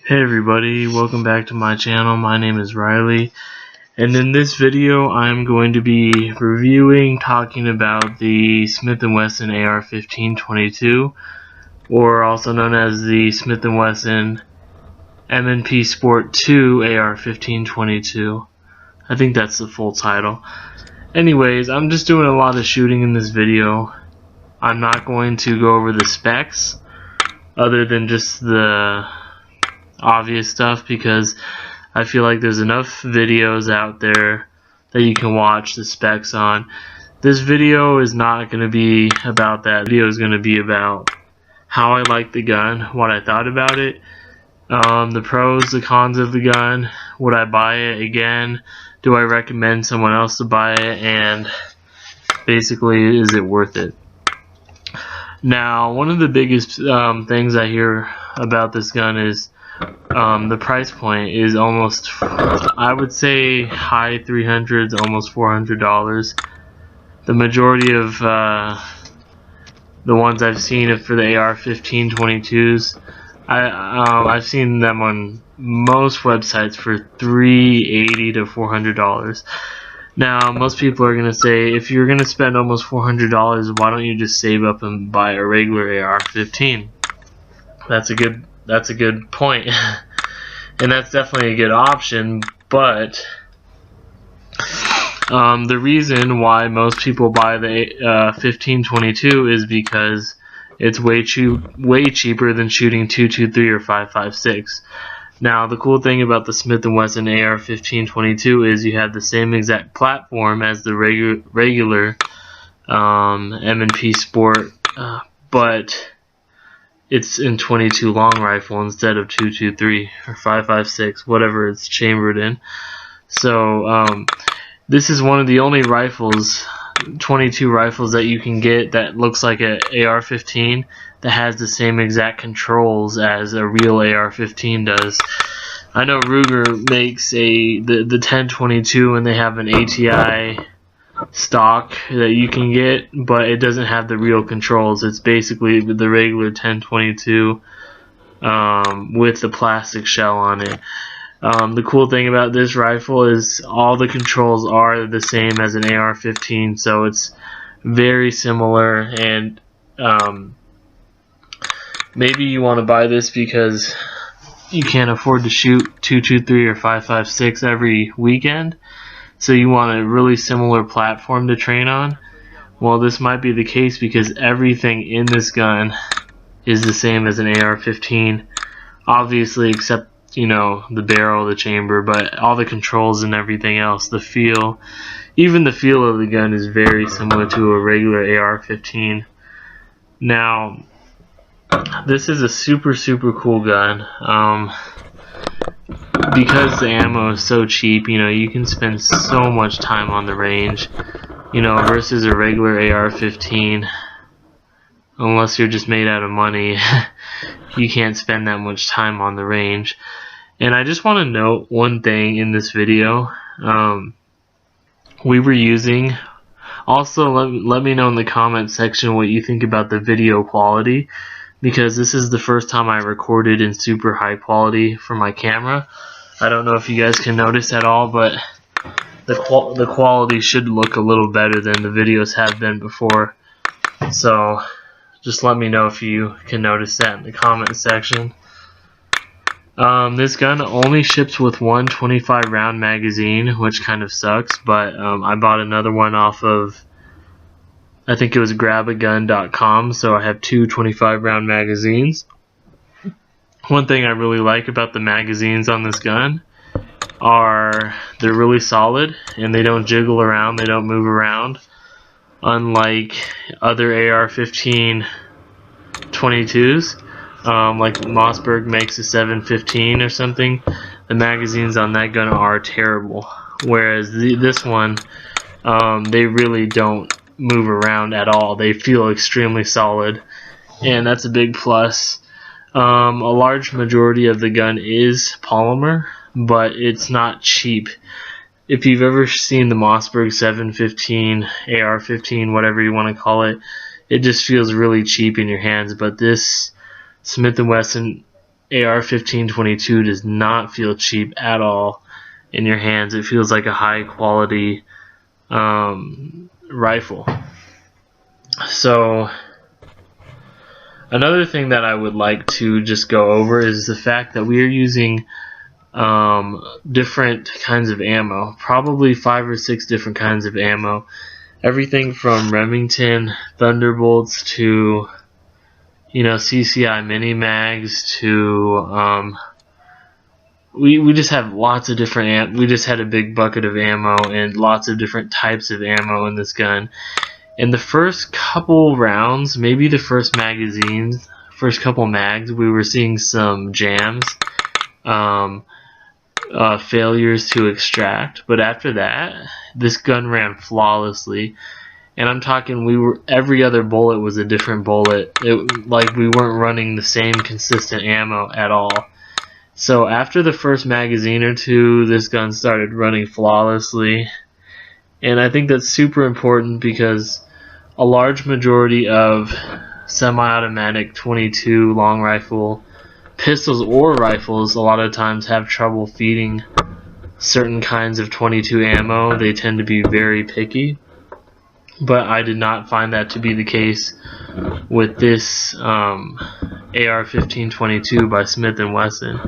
Hey everybody, welcome back to my channel. My name is Riley, and in this video I'm going to be talking about the Smith & Wesson AR-15-22, or also known as the Smith & Wesson M&P Sport 2 AR-15-22. I think that's the full title. Anyways, I'm just doing a lot of shooting in this video. I'm not going to go over the specs other than just the obvious stuff, because I feel like there's enough videos out there that you can watch the specs on. This video is not going to be about that. The video is going to be about how I like the gun, what I thought about it, the pros, the cons of the gun, would I buy it again, do I recommend someone else to buy it, and basically, is it worth it? Now, one of the biggest things I hear about this gun is the price point is almost, I would say, high 300s, almost $400. The majority of the ones I've seen for the AR-15-22s, I've seen them on most websites for $380 to $400. Now, most people are going to say, if you're going to spend almost $400, why don't you just save up and buy a regular AR-15? That's a good point. And that's definitely a good option, but the reason why most people buy the 15-22 is because it's way cheaper than shooting 223 or 5.56. Now, the cool thing about the Smith & Wesson AR-15-22 is you have the same exact platform as the regular M&P Sport, but it's in 22 long rifle instead of 223 or 5.56, whatever it's chambered in. So this is one of the only rifles, 22 rifles, that you can get that looks like an AR-15 that has the same exact controls as a real AR-15 does. I know Ruger makes the 10-22 and they have an ATI stock that you can get, but it doesn't have the real controls. It's basically the regular 10-22 with the plastic shell on it. The cool thing about this rifle is all the controls are the same as an AR-15, so it's very similar. And maybe you want to buy this because you can't afford to shoot 223 or 5.56 every weekend, so you want a really similar platform to train on. Well, this might be the case because everything in this gun is the same as an AR-15, obviously, except, you know, the barrel, the chamber, but all the controls and everything else, the feel, even the feel of the gun is very similar to a regular AR-15. Now, this is a super cool gun. Because the ammo is so cheap, you know, you can spend so much time on the range, you know, versus a regular AR-15. Unless you're just made out of money, you can't spend that much time on the range. And I just want to note one thing in this video. We were using, also let me know in the comment section what you think about the video quality, because this is the first time I recorded in super high quality for my camera. I don't know if you guys can notice at all, but the quality should look a little better than the videos have been before. So just let me know if you can notice that in the comment section. This gun only ships with one 25 round magazine, which kind of sucks, but I bought another one off of, I think it was grabagun.com, so I have two 25 round magazines. One thing I really like about the magazines on this gun are they're really solid and they don't jiggle around, they don't move around, unlike other AR-15 22s. Like Mossberg makes a 715 or something. The magazines on that gun are terrible, whereas this one, they really don't move around at all. They feel extremely solid, and that's a big plus. A large majority of the gun is polymer, but it's not cheap. If you've ever seen the Mossberg 715, AR-15, whatever you want to call it, it just feels really cheap in your hands. But this Smith & Wesson AR-15-22 does not feel cheap at all in your hands. It feels like a high quality rifle. So another thing that I would like to just go over is the fact that we are using different kinds of ammo, probably 5 or 6 different kinds of ammo. Everything from Remington Thunderbolts to, you know, CCI mini mags to we just have lots of different we just had a big bucket of ammo and lots of different types of ammo in this gun. In the first couple rounds, maybe the first couple mags, we were seeing some jams, failures to extract, but after that, this gun ran flawlessly. And I'm talking, every other bullet was a different bullet. Like we weren't running the same consistent ammo at all. So after the first magazine or two, this gun started running flawlessly. And I think that's super important because a large majority of semi-automatic 22 long rifle pistols or rifles a lot of times have trouble feeding certain kinds of 22 ammo. They tend to be very picky. But I did not find that to be the case with this AR-15-22 by Smith & Wesson.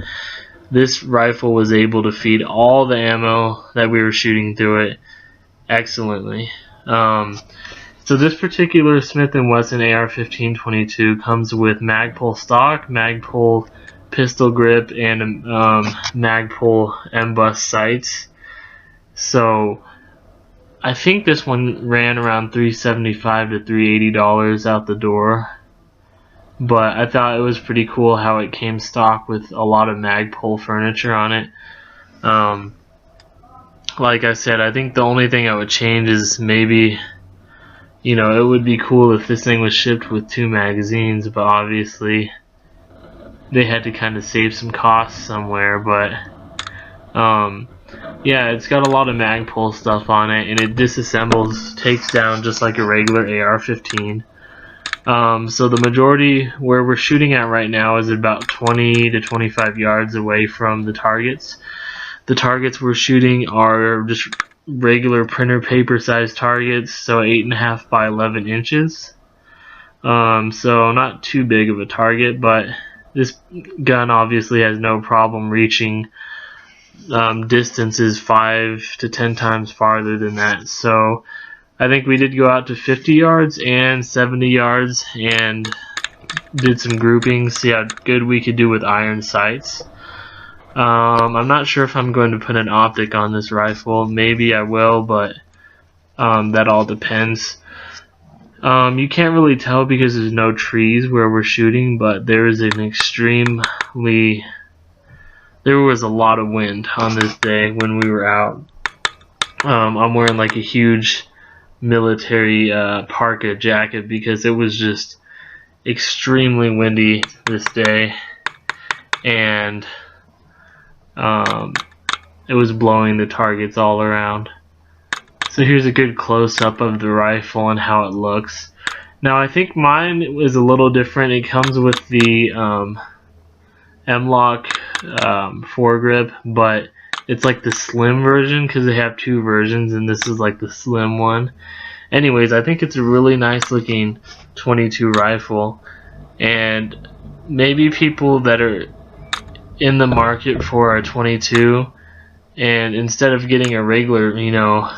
This rifle was able to feed all the ammo that we were shooting through it excellently. So this particular Smith & Wesson AR-15-22 comes with Magpul stock, Magpul pistol grip, and Magpul M-Bus sights. So I think this one ran around $375 to $380 out the door, but I thought it was pretty cool how it came stock with a lot of Magpul furniture on it. Like I said, I think the only thing I would change is maybe, you know, it would be cool if this thing was shipped with 2 magazines, but obviously they had to kind of save some costs somewhere. But yeah, it's got a lot of Magpul stuff on it, and it disassembles, takes down just like a regular AR-15. So the majority where we're shooting at right now is about 20 to 25 yards away from the targets. The targets we're shooting are just regular printer paper size targets, so 8.5 by 11 inches. So not too big of a target, but this gun obviously has no problem reaching distances 5 to 10 times farther than that. So I think we did go out to 50 yards and 70 yards and did some groupings, see how good we could do with iron sights. I'm not sure if I'm going to put an optic on this rifle. Maybe I will, but that all depends. You can't really tell because there's no trees where we're shooting, but there was a lot of wind on this day when we were out. I'm wearing like a huge military parka jacket because it was just extremely windy this day, and it was blowing the targets all around. So here's a good close-up of the rifle and how it looks. Now I think mine is a little different. It comes with the M-Lock foregrip, but it's like the slim version because they have 2 versions, and this is like the slim one. Anyways, I think it's a really nice looking 22 rifle, and maybe people that are in the market for a 22, and instead of getting a regular, you know,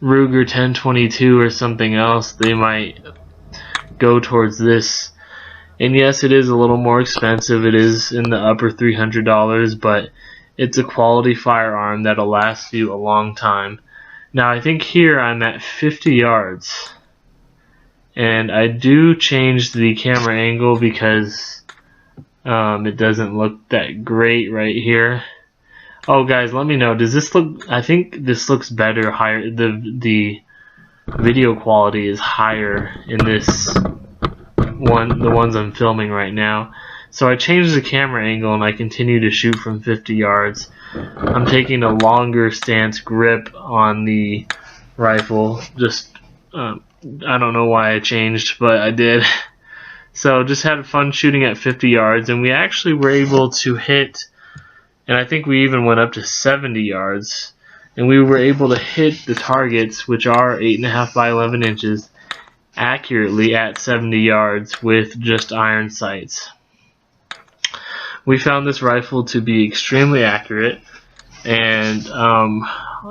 Ruger 1022 or something else, they might go towards this. And yes, it is a little more expensive. It is in the upper $300, but it's a quality firearm that'll last you a long time. Now I think here I'm at 50 yards, and I do change the camera angle because it doesn't look that great right here. Oh guys, let me know, does this look, I think this looks better, higher, the video quality is higher in this one, the ones I'm filming right now. So I changed the camera angle and I continue to shoot from 50 yards. I'm taking a longer stance grip on the rifle. Just I don't know why I changed, but I did. So just had fun shooting at 50 yards, and we actually were able to hit, and I think we even went up to 70 yards, and we were able to hit the targets, which are 8.5 by 11 inches, accurately at 70 yards with just iron sights. We found this rifle to be extremely accurate, and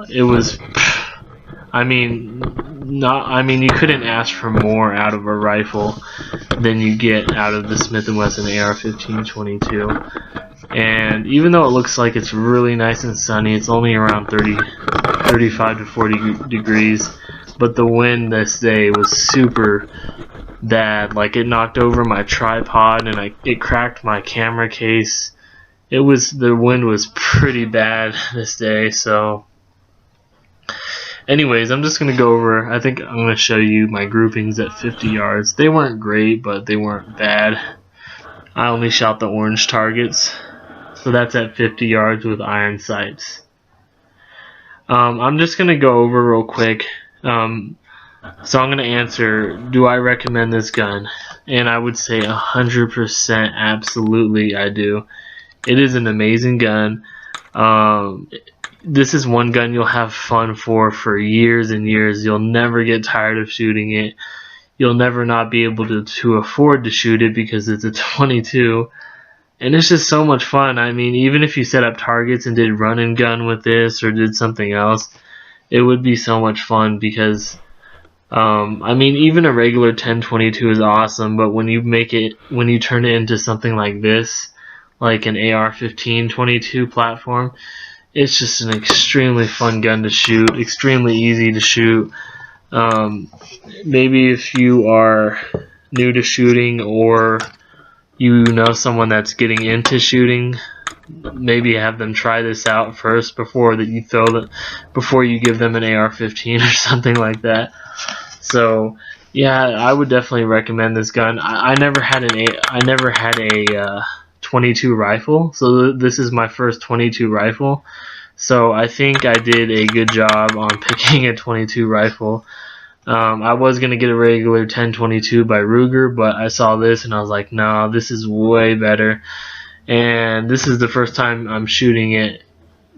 it was, you couldn't ask for more out of a rifle than you get out of the Smith & Wesson AR-15-22. And even though it looks like it's really nice and sunny, it's only around 35 to 40 degrees, but the wind this day was super bad. Like, it knocked over my tripod and it cracked my camera case. The wind was pretty bad this day. So anyways, I'm just gonna go over, I think I'm gonna show you my groupings at 50 yards. They weren't great, but they weren't bad. I only shot the orange targets, so that's at 50 yards with iron sights. I'm just gonna go over real quick. So I'm gonna answer, do I recommend this gun? And I would say 100% absolutely I do. It is an amazing gun. This is one gun you'll have fun for years and years. You'll never get tired of shooting it. You'll never not be able to afford to shoot it because it's a 22. And it's just so much fun. I mean, even if you set up targets and did run and gun with this or did something else, it would be so much fun because, even a regular 10-22 is awesome, but when you turn it into something like this, like an AR-15-22 platform, it's just an extremely fun gun to shoot, extremely easy to shoot. Maybe if you are new to shooting or you know someone that's getting into shooting, maybe have them try this out first before you give them an AR-15 or something like that. So yeah, I would definitely recommend this gun. I never had a 22 rifle, so this is my first 22 rifle. So I think I did a good job on picking a 22 rifle. I was going to get a regular 10-22 by Ruger, but I saw this and I was like, no, this is way better. And this is the first time I'm shooting it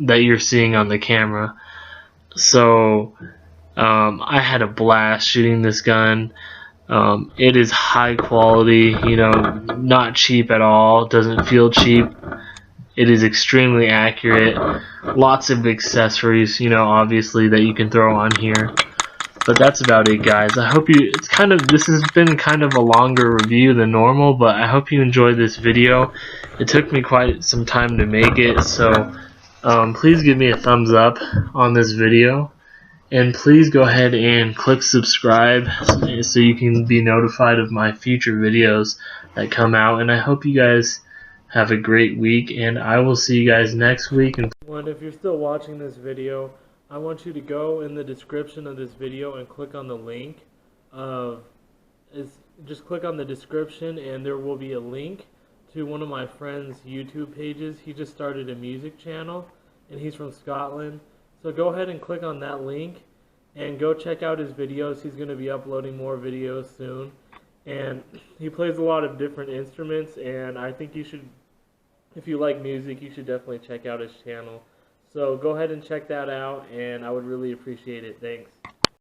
that you're seeing on the camera. So I had a blast shooting this gun. It is high quality, not cheap at all. It doesn't feel cheap. It is extremely accurate. Lots of accessories, obviously that you can throw on here. But that's about it, guys. I hope this has been kind of a longer review than normal, but I hope you enjoyed this video. It took me quite some time to make it, so please give me a thumbs up on this video. And please go ahead and click subscribe so you can be notified of my future videos that come out. And I hope you guys have a great week, and I will see you guys next week. And if you're still watching this video, I want you to go in the description of this video and click on the link. Just click on the description and there will be a link to one of my friend's YouTube pages. He just started a music channel and he's from Scotland. So go ahead and click on that link and go check out his videos. He's going to be uploading more videos soon. And he plays a lot of different instruments, and I think you should, if you like music, you should definitely check out his channel. So go ahead and check that out, and I would really appreciate it. Thanks.